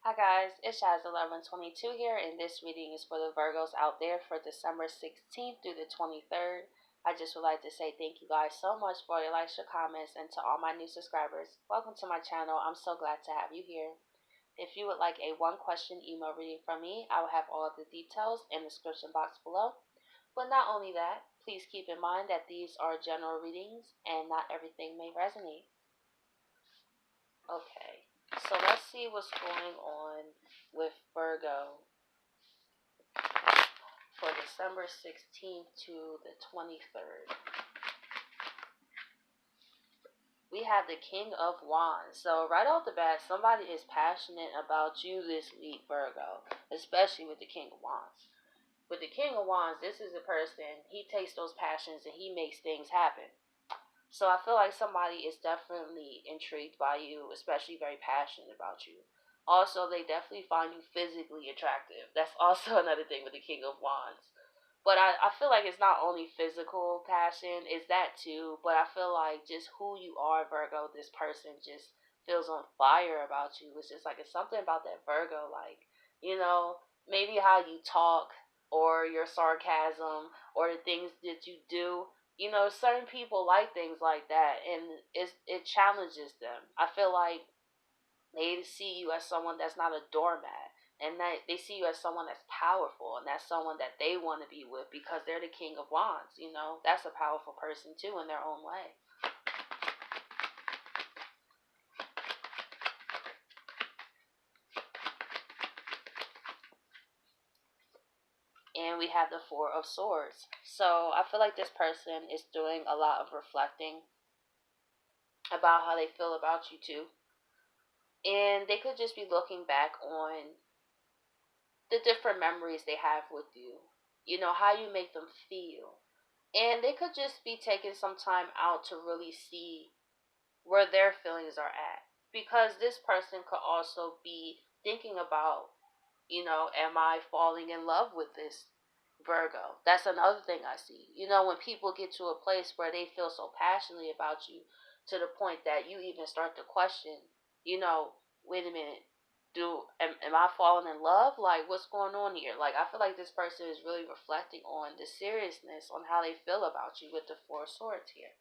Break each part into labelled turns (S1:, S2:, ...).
S1: Hi guys, it's Jazz1122 here, and this reading is for the Virgos out there for December 16th through the 23rd. I just would like to say thank you guys so much for your likes, your comments, and to all my new subscribers. Welcome to my channel. I'm so glad to have you here. If you would like a one-question email reading from me, I will have all of the details in the description box below. But not only that, please keep in mind that these are general readings and not everything may resonate. Okay, so let's see what's going on with Virgo for December 16th to the 23rd. We have the King of Wands. So right off the bat, somebody is passionate about you this week, Virgo, especially with the King of Wands. With the King of Wands, this is a person, he takes those passions and he makes things happen. So I feel like somebody is definitely intrigued by you, especially very passionate about you. Also, they definitely find you physically attractive. That's also another thing with the King of Wands. But I feel like it's not only physical passion, it's that too. But I feel like just who you are, Virgo, this person just feels on fire about you. It's just like it's something about that Virgo, like, maybe how you talk or your sarcasm or the things that you do. Certain people like things like that, and it challenges them. I feel like they see you as someone that's not a doormat, and that they see you as someone that's powerful, and that's someone that they want to be with because they're the King of Wands. That's a powerful person too in their own way. And we have the Four of Swords. So I feel like this person is doing a lot of reflecting about how they feel about you too. And they could just be looking back on the different memories they have with you, how you make them feel. And they could just be taking some time out to really see where their feelings are at. Because this person could also be thinking about, am I falling in love with this Virgo? That's another thing I see. When people get to a place where they feel so passionately about you to the point that you even start to question, wait a minute, am I falling in love? Like, what's going on here? Like, I feel like this person is really reflecting on the seriousness on how they feel about you with the Four of Swords here.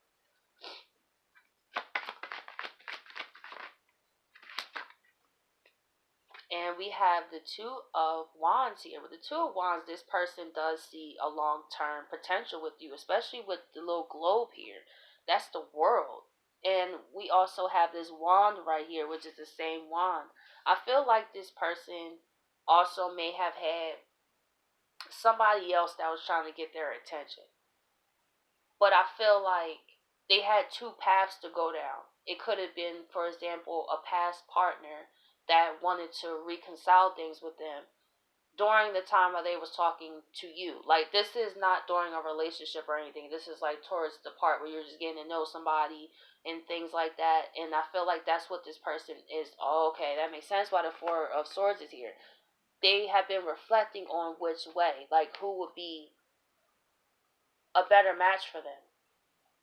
S1: And we have the Two of Wands here. With the Two of Wands, this person does see a long-term potential with you, especially with the little globe here. That's the world. And we also have this wand right here, which is the same wand. I feel like this person also may have had somebody else that was trying to get their attention. But I feel like they had two paths to go down. It could have been, for example, a past partner that wanted to reconcile things with them during the time that they was talking to you. Like, this is not during a relationship or anything. This is like towards the part where you're just getting to know somebody and things like that. And I feel like that's what this person is. Oh, okay, that makes sense why the Four of Swords is here. They have been reflecting on which way, like who would be a better match for them.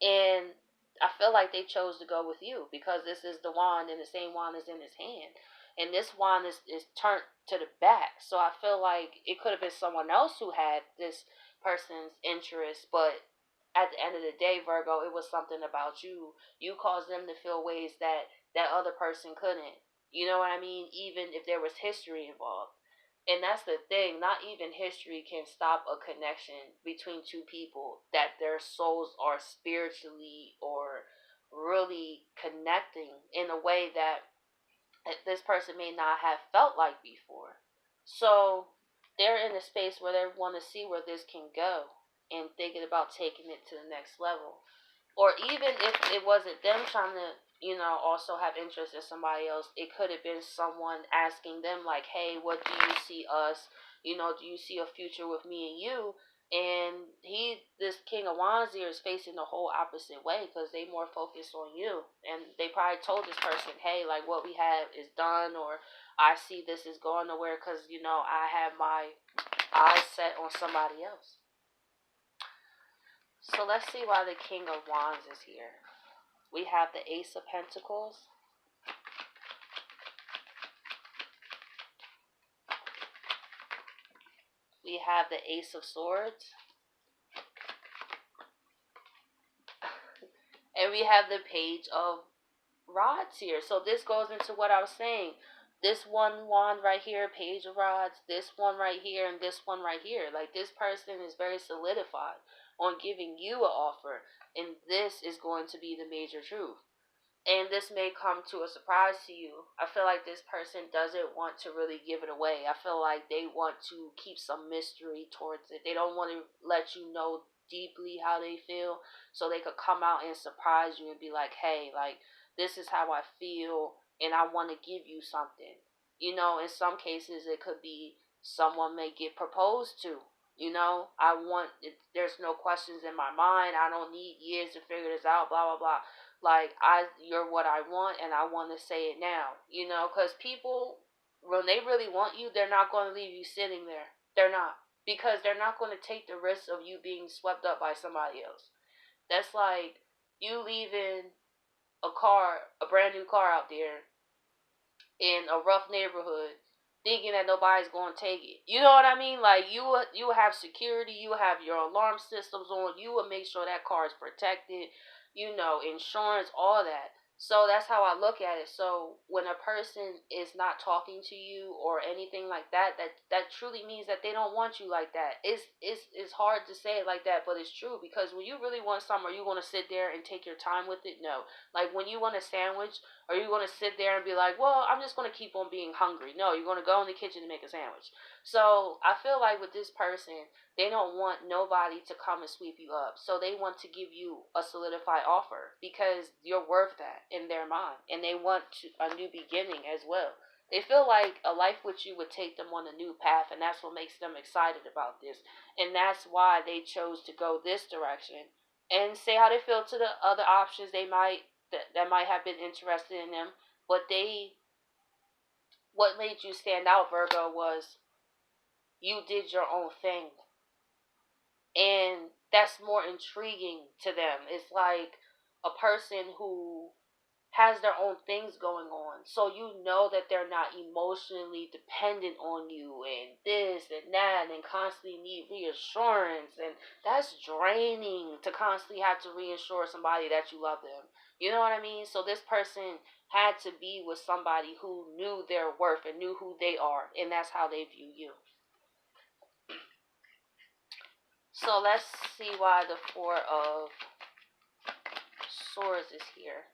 S1: And I feel like they chose to go with you because this is the wand and the same wand is in his hand. And this wand is turned to the back. So I feel like it could have been someone else who had this person's interest, but at the end of the day, Virgo, it was something about you. You caused them to feel ways that that other person couldn't. You know what I mean? Even if there was history involved. And that's the thing, not even history can stop a connection between two people that their souls are spiritually or really connecting in a way that this person may not have felt like before. So they're in a space where they want to see where this can go and thinking about taking it to the next level. Or even if it wasn't them trying to, also have interest in somebody else, it could have been someone asking them, like, hey, what do you see us? Do you see a future with me and you? And this King of Wands here is facing the whole opposite way because they more focused on you. And they probably told this person, hey, like, what we have is done, or I see this is going nowhere because, I have my eyes set on somebody else. So let's see why the King of Wands is here. We have the Ace of Pentacles, We have the Ace of Swords. And we have the Page of Rods here. So this goes into what I was saying. This one wand right here, Page of Rods, this one right here, and this one right here. Like, this person is very solidified on giving you an offer, and this is going to be the major truth. And this may come to a surprise to you. I feel like this person doesn't want to really give it away. I feel like they want to keep some mystery towards it. They don't want to let you know deeply how they feel, so they could come out and surprise you and be like, hey, like, this is how I feel, and I want to give you something. In some cases, it could be someone may get proposed to. There's no questions in my mind. I don't need years to figure this out, blah, blah, blah. Like, you're what I want, and I want to say it now. Because people, when they really want you, they're not going to leave you sitting there. They're not. Because they're not going to take the risk of you being swept up by somebody else. That's like you leaving a brand new car out there in a rough neighborhood, thinking that nobody's going to take it. You know what I mean? Like, you have security, you have your alarm systems on, you will make sure that car is protected, insurance, all that. So that's how I look at it. So when a person is not talking to you or anything like that, that truly means that they don't want you like that. It's hard to say it like that, but it's true, because when you really want something, are you going to sit there and take your time with it? No. Like, when you want a sandwich, are you going to sit there and be like, well, I'm just going to keep on being hungry? No, you're going to go in the kitchen and make a sandwich. So I feel like with this person, they don't want nobody to come and sweep you up. So they want to give you a solidified offer because you're worth that in their mind. And they want a new beginning as well. They feel like a life with you would take them on a new path, and that's what makes them excited about this. And that's why they chose to go this direction and say how they feel to the other options that might have been interested in them. But what made you stand out, Virgo, was you did your own thing. And that's more intriguing to them. It's like a person who has their own things going on. So you know that they're not emotionally dependent on you and this and that and constantly need reassurance. And that's draining to constantly have to reassure somebody that you love them. You know what I mean? So this person had to be with somebody who knew their worth and knew who they are. And that's how they view you. So let's see why the Four of Swords is here.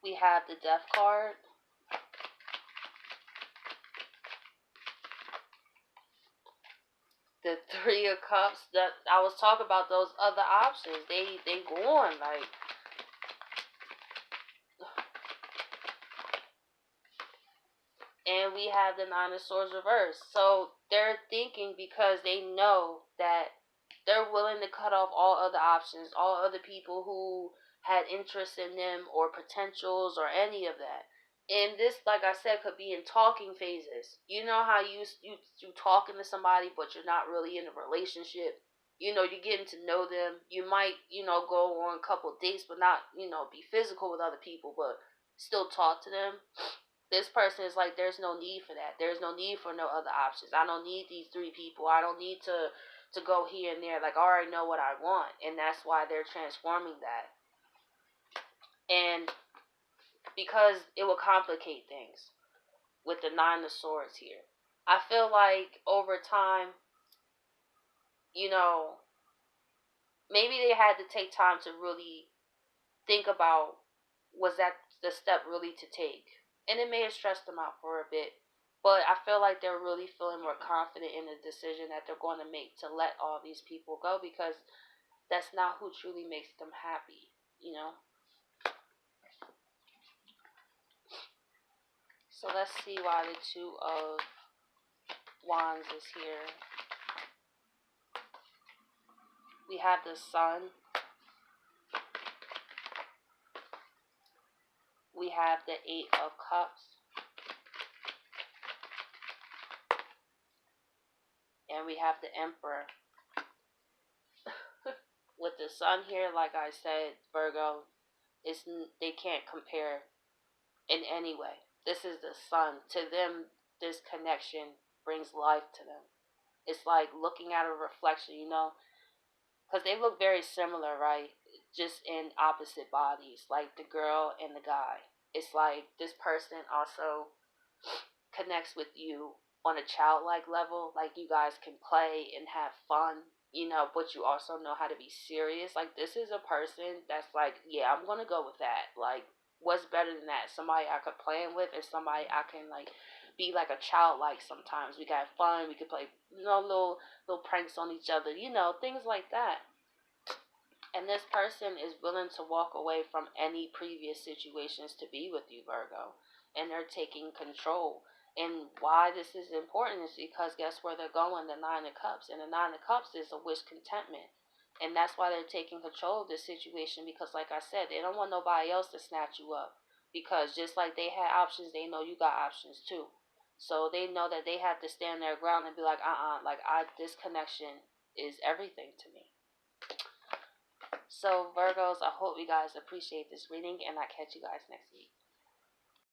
S1: We have the Death card. The Three of Cups. That I was talking about those other options. They go on like. And we have the Nine of Swords reversed. So they're thinking, because they know that they're willing to cut off all other options, all other people who had interest in them or potentials or any of that. And this, like I said, could be in talking phases. You know how you talking to somebody, but you're not really in a relationship. You're getting to know them. You might, go on a couple of dates, but not, be physical with other people, but still talk to them. This person is like, there's no need for that. There's no need for no other options. I don't need these three people. I don't need to go here and there. Like, I already know what I want. And that's why they're transforming that. And because it will complicate things with the Nine of Swords here. I feel like over time, maybe they had to take time to really think about, was that the step really to take? And it may have stressed them out for a bit. But I feel like they're really feeling more confident in the decision that they're going to make to let all these people go, because that's not who truly makes them happy, So let's see why the Two of Wands is here. We have the Sun. We have the Eight of Cups. And we have the Emperor. With the Sun here, like I said, Virgo, they can't compare in any way. This is the sun. To them, this connection brings life to them. It's like looking at a reflection, because they look very similar, right? Just in opposite bodies, like the girl and the guy. It's like this person also connects with you on a childlike level. Like you guys can play and have fun, but you also know how to be serious. Like this is a person that's like, yeah, I'm gonna go with that. Like, what's better than that? Somebody I could plan with, and somebody I can like be like a childlike. Sometimes we got fun. We could play, little pranks on each other. Things like that. And this person is willing to walk away from any previous situations to be with you, Virgo. And they're taking control. And why this is important is because guess where they're going? The Nine of Cups. And the Nine of Cups is a wish contentment. And that's why they're taking control of this situation because, like I said, they don't want nobody else to snatch you up. Because just like they had options, they know you got options too. So they know that they have to stand their ground and be like, like this connection is everything to me. So, Virgos, I hope you guys appreciate this reading, and I catch you guys next week.